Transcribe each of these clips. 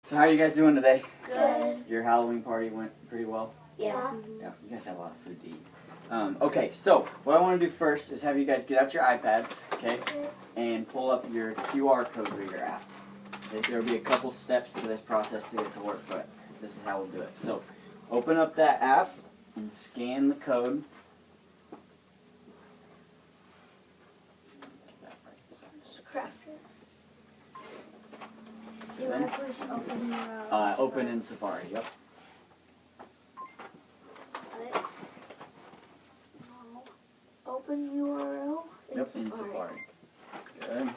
So how are you guys doing today? Good. Your Halloween party went pretty well? Yeah. Yeah, you guys had a lot of food to eat. Okay, so what I want to do first is have you guys get out your iPads, okay, and pull up your QR code reader app. Okay, there will be a couple steps to this process to get it to work, but this is how we'll do it. So open up that app and scan the code. Do you want to push open your Open in Safari, yep. Open URL In Safari. Good.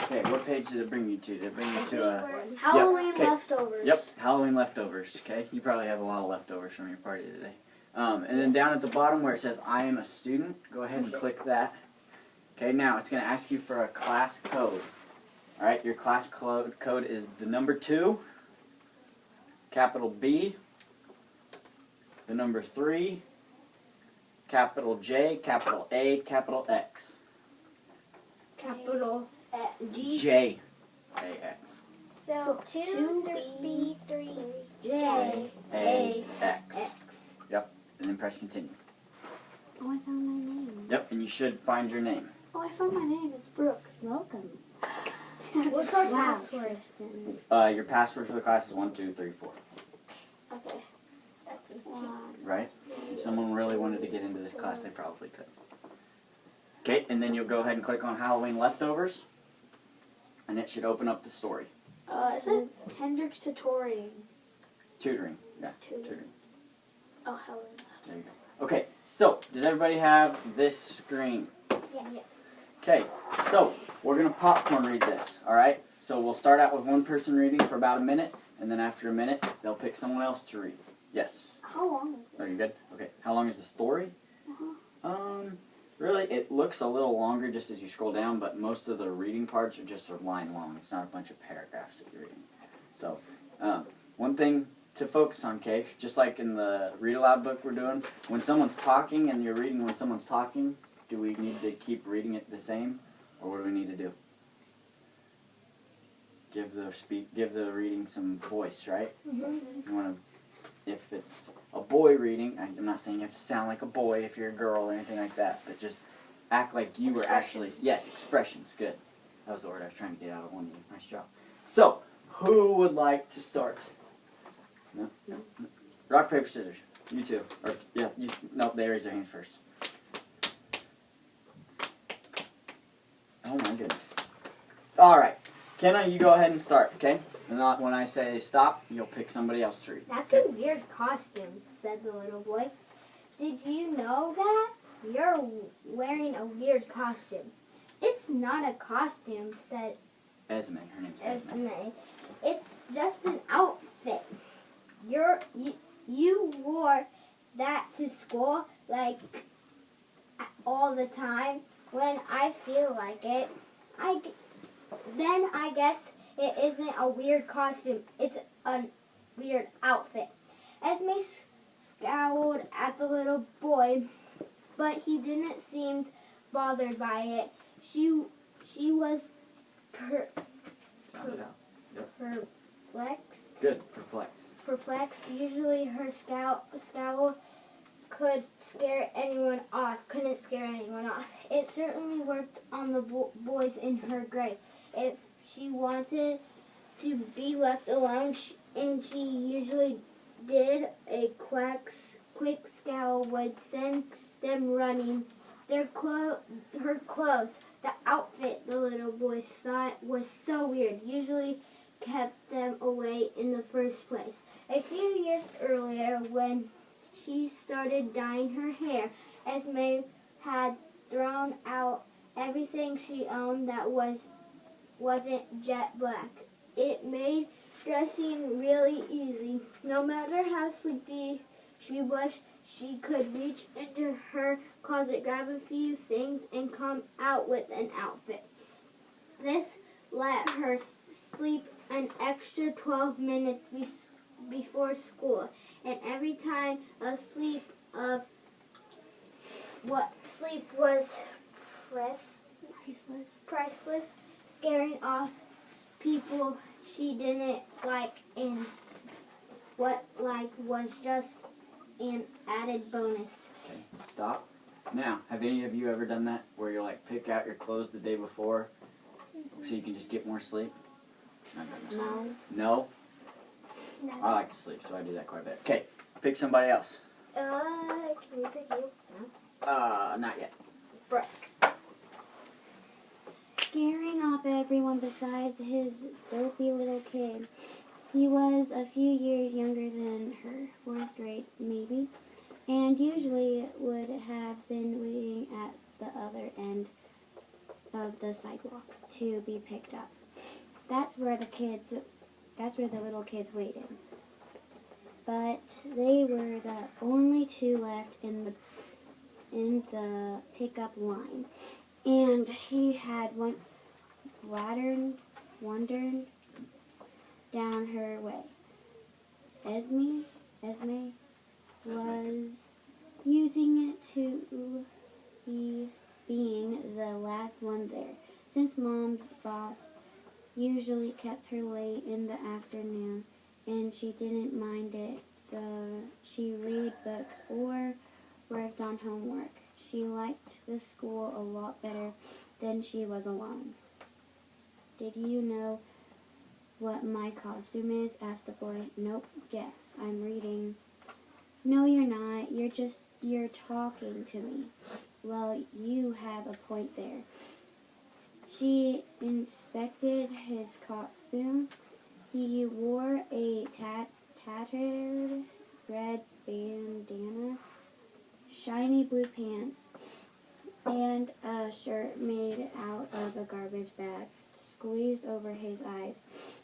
Okay, what page did it bring you to? Did it bring you to Halloween okay. leftovers. Yep, Halloween leftovers, okay? You probably have a lot of leftovers from your party today. And then down at the bottom where it says, I am a student, go ahead and click that. Okay, now it's going to ask you for a class code. Alright, your class code is the number 2, capital B, the number 3, capital J, capital A, capital X. Capital G. J, A, X. So 2, 3, 3, J, A, X. X. Yep, and then press continue. Oh, I found my name. Yep, and you should find your name. Oh, I found my name. It's Brooke. Welcome. What's our Wow, password? Tristan. Your password for the class is 1, 2, 3, 4. Okay. That's easy. Right? If someone really wanted to get into this class, they probably could. Okay, and then you'll go ahead and click on Halloween Leftovers, and it should open up the story. It says Hendrix Tutoring. Tutoring. Yeah, Tutoring. tutoring. Oh, Halloween. There you go. Okay, so does everybody have this screen? Yes. Okay, so we're going to popcorn read this, alright? So we'll start out with one person reading for about a minute, and then after a minute, they'll pick someone else to read. Yes? How long is this? Are you good? Okay, how long is the story? Really, it looks a little longer just as you scroll down, but most of the reading parts are just a line long. It's not a bunch of paragraphs that you're reading. So, one thing to focus on, Kay, just like in the read aloud book we're doing, when someone's talking and you're reading when someone's talking, do we need to keep reading it the same, or what do we need to do? Give the reading some voice, right? Mm-hmm. You want to. If it's a boy reading, I'm not saying you have to sound like a boy if you're a girl or anything like that, but just act like you were actually, yes, expressions, good. That was the word I was trying to get out of one of you. Nice job. So, who would like to start? No? No? Rock, paper, scissors. You two. Or, yeah, no, they raise their hands first. Oh my goodness. Alright. Kenna, you go ahead and start, okay? And when I say stop, you'll pick somebody else to read. That's a weird costume, said the little boy. Did you know that? You're wearing a weird costume. It's not a costume, said Esme. Her name's Esme. Esme. It's just an outfit. You wore that to school like all the time when I feel like it. Then I guess it isn't a weird costume. It's a weird outfit. Esme scowled at the little boy, but he didn't seem bothered by it. She was Sound it out. Yep. perplexed. Good. Perplexed. Perplexed. Usually her scowl couldn't scare anyone off. It certainly worked on the boys in her grade. If she wanted to be left alone, and she usually did, a quick scowl would send them running. Her clothes, the outfit the little boy thought was so weird, usually kept them away in the first place. A few years earlier, when she started dyeing her hair, Esme had thrown out everything she owned that wasn't jet black. It made dressing really easy. No matter how sleepy she was, she could reach into her closet, grab a few things, and come out with an outfit. This let her sleep an extra 12 minutes before school, and every time sleep was priceless, scaring off people she didn't like and what like was just an added bonus. Okay, stop. Now, have any of you ever done that where you like pick out your clothes the day before so you can just get more sleep? No. No? No. I like to sleep, so I do that quite a bit. Okay, pick somebody else. Can we pick you? Not yet. Brooke. Scaring off everyone besides his dopey little kid. He was a few years younger than her, 4th grade maybe, and usually would have been waiting at the other end of the sidewalk to be picked up. That's where the little kids waited. But they were the only two left in the pickup line. And he had wandered down her way. Esme was using it to be being the last one there, since Mom's boss usually kept her late in the afternoon, and she didn't mind it. She read books or worked on homework. She liked the school a lot better than she was alone. Did you know what my costume is? Asked the boy. Nope. Guess. I'm reading. No, you're not. You're talking to me. Well, you have a point there. She inspected his costume. He wore a tattered red bandana, shiny blue pants, and a shirt made out of a garbage bag. Squeezed over his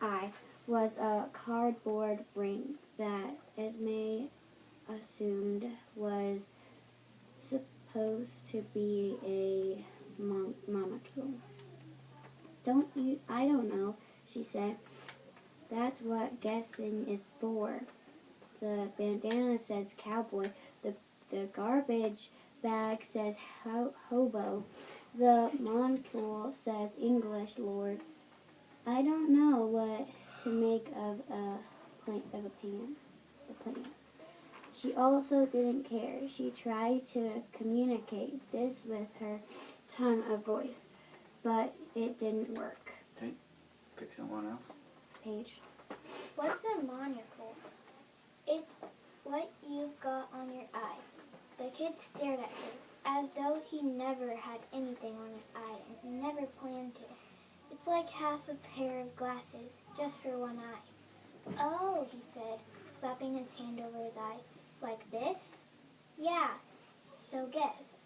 eye was a cardboard ring that Esme assumed was supposed to be a monocle. I don't know, she said. That's what guessing is for. The bandana says cowboy. The garbage bag says hobo. The monocle says English lord. I don't know what to make of a pants. She also didn't care. She tried to communicate this with her tone of voice, but it didn't work. Okay, pick someone else. Paige. What's a monocle? It's what you've got on your eye. The kid stared at her, as though he never had anything on his eye and never planned to. It's like half a pair of glasses, just for one eye. Oh, he said, slapping his hand over his eye. Like this? Yeah, so guess.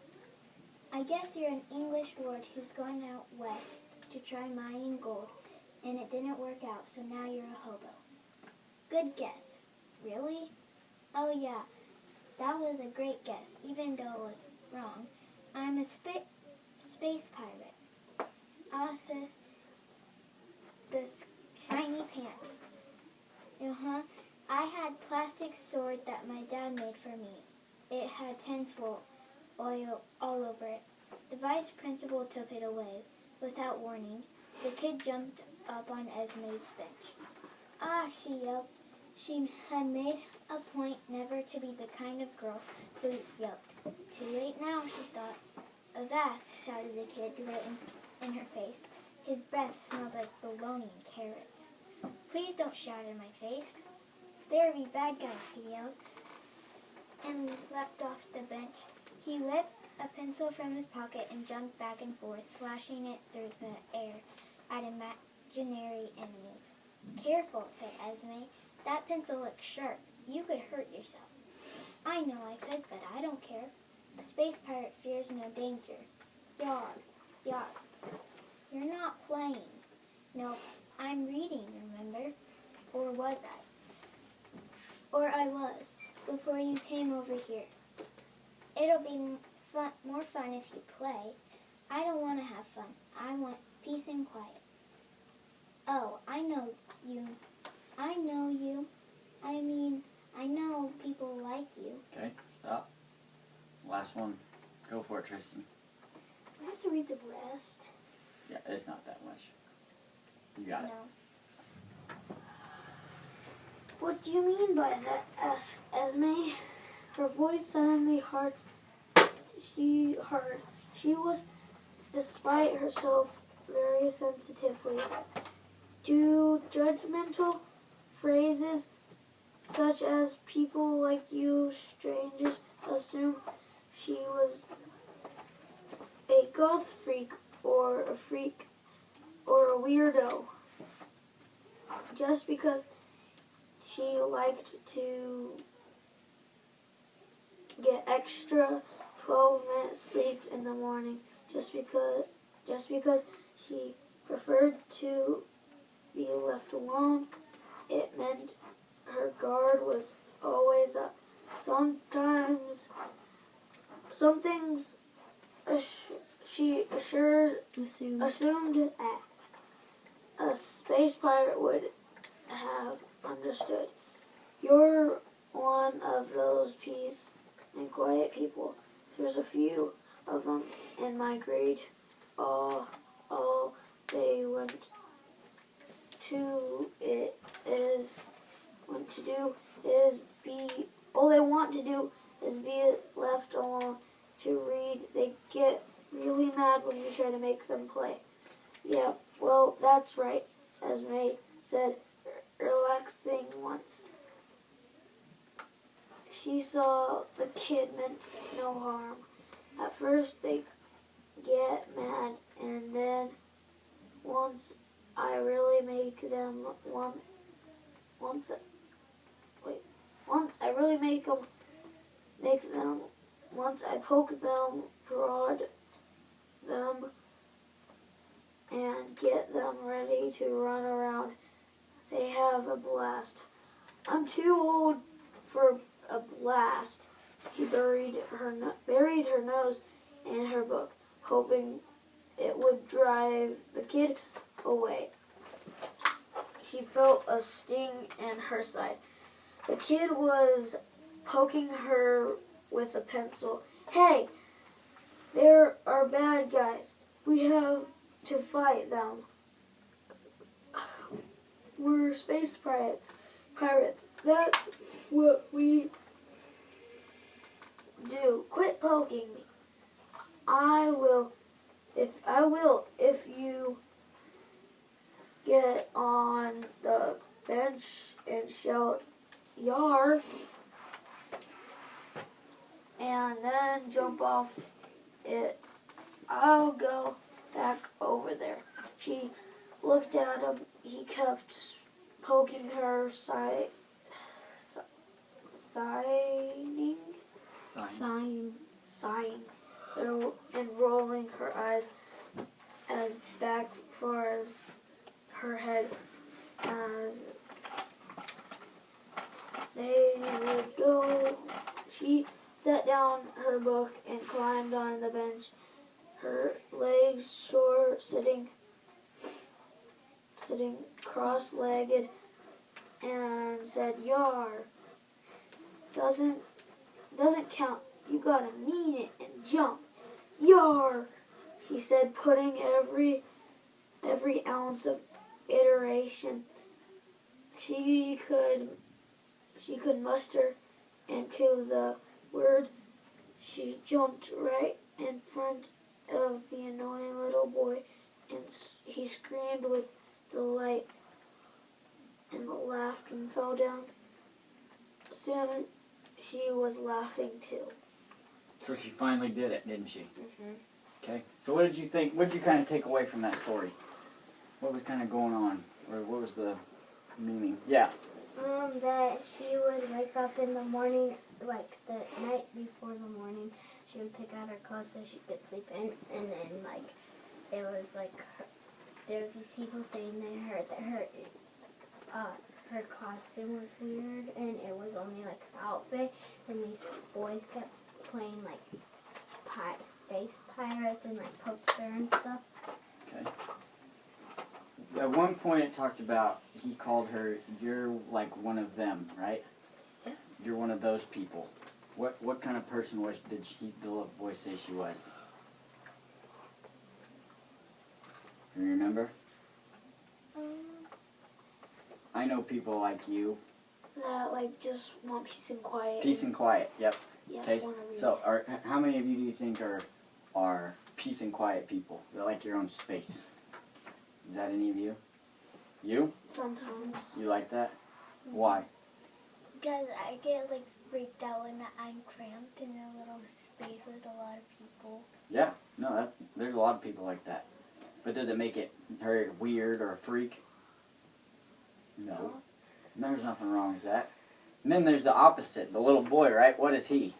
I guess you're an English lord who's gone out west to try mining gold, and it didn't work out, so now you're a hobo. Good guess. Really? Oh yeah, that was a great guess, even though it was wrong. I'm a space pirate. Arthur's the shiny pants. I had plastic sword that my dad made for me. It had tinfoil oil all over it. The vice principal took it away without warning. The kid jumped up on Esme's bench. Ah, she yelped. She had made a point never to be the kind of girl who yelped. Too late now, she thought. Avast, shouted the kid right in her face. His breath smelled like bologna and carrots. Please don't shout in my face. There be bad guys, he yelled, and leapt off the bench. He whipped a pencil from his pocket and jumped back and forth, slashing it through the air at imaginary enemies. Careful, said Esme. That pencil looks sharp. You could hurt yourself. I know I could, but I don't care. A space pirate fears no danger. Yar, yar. You're not playing. No, I'm reading, remember? Or was I? Or I was, before you came over here. It'll be more fun if you play. I don't want to have fun. I want peace and quiet. Oh, I know you. I know you. I mean, I know people like you. Okay, stop. Last one. Go for it, Tristan. I have to read the rest. Yeah, it's not that much. got it. No. What do you mean by that? Asked Esme. Her voice suddenly hard. She was, despite herself, very sensitively. Do judgmental phrases such as "people like you, strangers," assume she was a goth freak or a weirdo just because she liked to get extra 12 minutes sleep in the morning, just because she preferred to be left alone? It meant her guard was always up. Some things she assumed a space pirate would have understood. You're one of those peace and quiet people. There's a few of them in my grade. All they want to do is be left alone to read. They get really mad when you try to make them play. Yeah, well, that's right, Esme said, relaxing once. She saw the kid meant no harm. At first they get mad, and then once I really make them once I poke them, prod them, and get them ready to run around, they have a blast. I'm too old for a blast. She buried her nose in her book, hoping it would drive the kid away. She felt a sting in her side. The kid was poking her with a pencil. Hey, there are bad guys. We have to fight them. We're space pirates. That's what we do. Quit poking me. I will if you get on the bench and shout "Yar!" and then jump off it. I'll go back over there. She looked at him. He kept poking her, sighing, and rolling her eyes as back far as her head as they would go. She set down her book and climbed on the bench, her legs short, sitting cross-legged, and said, "Yar, doesn't count. You gotta mean it and jump. Yar," she said, putting every ounce of iteration she could muster into the word. She jumped right in front of the annoying little boy, and he screamed with delight and laughed and fell down. Soon she was laughing too. So she finally did it, didn't she? Mm-hmm. Okay. So what did you think? What did you kind of take away from that story? What was kind of going on? Or what was the meaning? Yeah. That she would wake up in the morning, like the night before the morning, she would pick out her clothes so she could sleep in, and then like it was like there was these people saying they heard that her costume was weird and it was only like an outfit, and these boys kept playing like space pirates and like poked her and stuff. Okay. At one point it talked about, he called her, "You're like one of them," right? Yeah. You're one of those people. What kind of person did the little boy say she was? Do you remember? I know people like you. That like just want peace and quiet. Peace and quiet. Yep. Yeah. Okay. wanna read. So, how many of you do you think are peace and quiet people? They like your own space. Is that any of you? You? Sometimes. You like that? Why? Because I get like freaked out when I'm cramped in a little space with a lot of people. Yeah. No, there's a lot of people like that. But does it make it her weird or a freak? No. There's nothing wrong with that. And then there's the opposite, the little boy, right? What is he?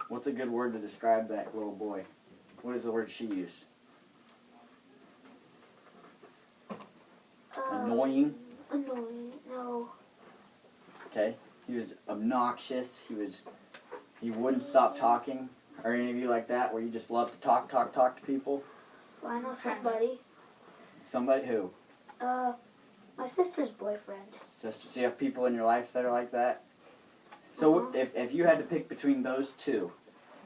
What's a good word to describe that little boy? What is the word she used? Annoying. Annoying. No. Okay. He was obnoxious. He wouldn't stop talking. Are any of you like that, where you just love to talk to people? I know somebody. Somebody who? My sister's boyfriend. Sister. So you have people in your life that are like that? So Uh-huh. if you had to pick between those two,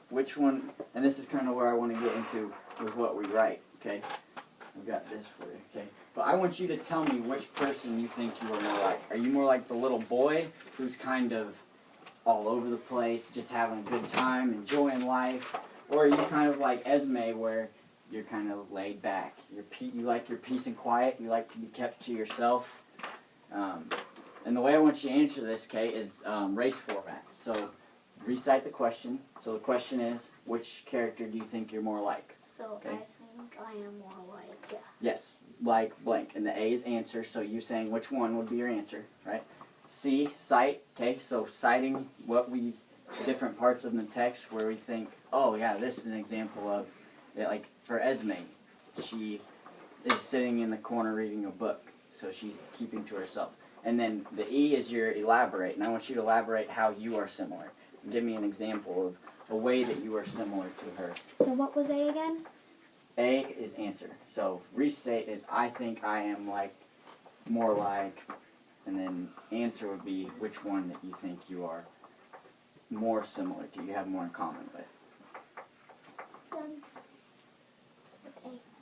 which one, and this is kind of where I want to get into with what we write, okay? We've got this for you, okay? But I want you to tell me which person you think you are more like. Are you more like the little boy who's kind of all over the place, just having a good time, enjoying life? Or are you kind of like Esme, where you're kind of laid back? You like your peace and quiet. You like to be kept to yourself. And the way I want you to answer this, Kay, is race format. So recite the question. So the question is, which character do you think you're more like? So Okay. I think I am more like, yeah. Yes, like blank. And the A is answer, so you saying which one would be your answer, right? C, cite, okay, so citing different parts of the text where we think, oh yeah, this is an example of, like for Esme, she is sitting in the corner reading a book, so she's keeping to herself. And then the E is your elaborate, and I want you to elaborate how you are similar. Give me an example of a way that you are similar to her. So what was A again? A is answer. So restate is I think I am like, more like, and then answer would be which one that you think you are more similar to, you have more in common with.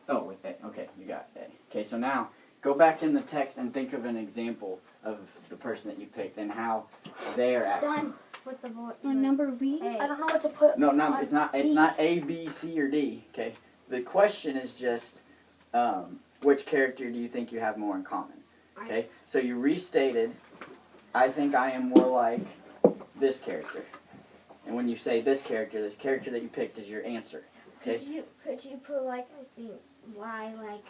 Oh, with A. Okay, you got A. Okay, so now go back in the text and think of an example of the person that you picked and how they are acting. Done with the boy. On number B? A. I don't know what to put. No, on it's not A, B, C, or D. Okay, the question is just which character do you think you have more in common? Okay, so you restated, I think I am more like this character. And when you say this character, the character that you picked is your answer. Okay? Could you put like I think why like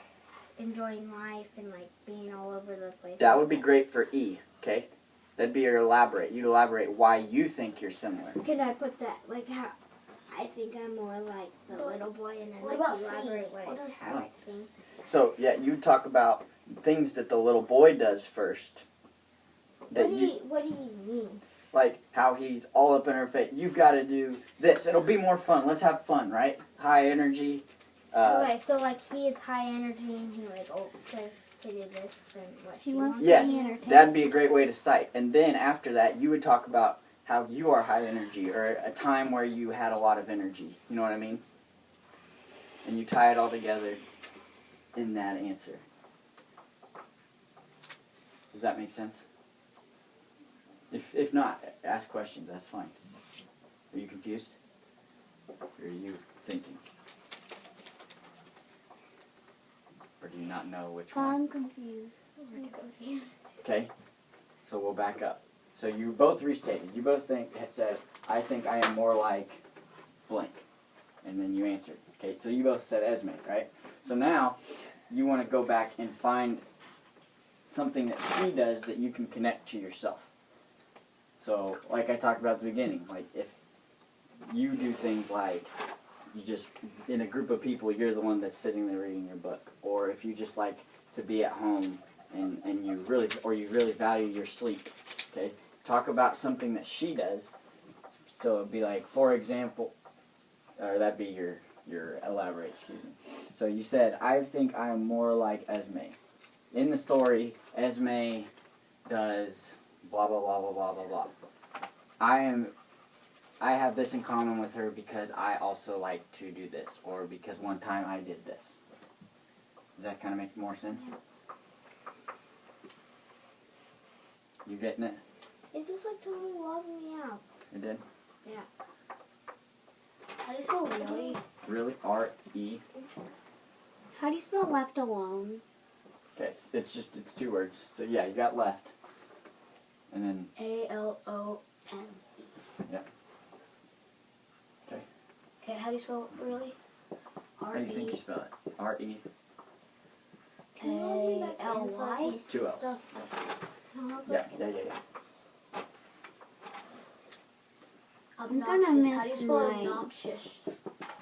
enjoying life and like being all over the place? That would be great for E. Okay, that'd be your elaborate. You'd elaborate why you think you're similar. Could I put that like how I think I'm more like the little boy and then What like about C? elaborate what What I, does how I think. So yeah, you talk about things that the little boy does first. That What do you mean? like how he's all up in her face. You've got to do this. It'll be more fun. Let's have fun, right? High energy. Okay, so like he is high energy and he like says to do this and what He she wants wants. to Yes, be entertained. that'd be a great way to cite. And then after that, you would talk about how you are high energy or a time where you had a lot of energy. You know what I mean? And you tie it all together in that answer. Does that make sense? If not, ask questions. That's fine. Are you confused? Or are you thinking? Or do you not know which one? I'm confused. I'm confused. Okay, so we'll back up. So you both restated. You both said, I think I am more like blank. And then you answered. Okay, so you both said Esme, right? So now you want to go back and find something that she does that you can connect to yourself. So like I talked about at the beginning, like if you do things like you just, in a group of people, you're the one that's sitting there reading your book. Or if you just like to be at home and you really value your sleep, okay? Talk about something that she does. So it'd be like, for example, or that'd be your elaborate, excuse me. So you said, I think I am more like Esme. In the story, Esme does blah, blah, blah, blah, blah, blah, blah. I have this in common with her because I also like to do this, or because one time I did this. Does that kind of make more sense? You getting it? It just like totally logged me out. You did? How do you spell really? Really? R-E. How do you spell left alone? Okay, it's 2 words. So yeah, you got left. And then, A-L-O-N. yeah. Okay. Okay, how do you spell really? How do you think you spell it? R-E. Can you hold me back in so I A-L-Y? can see 2 L's. stuff? Can I hold Yeah, back in yeah, so yeah, I yeah. gonna Obnoxious. How do you miss spell my- obnoxious?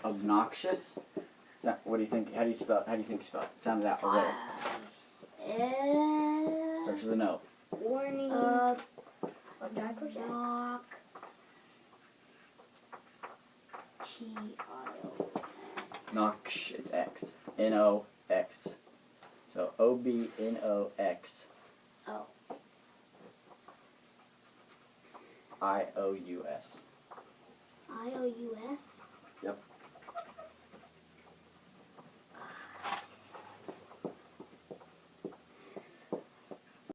Obnoxious? What do you think? How do you spell it? How do you think you spell it? Sound it out. Or what? Starts with an O. Warning. Knock. T-I-O. Nox. It's X. N-O-X. So O-B-N-O-X. Oh. I-O-U-S.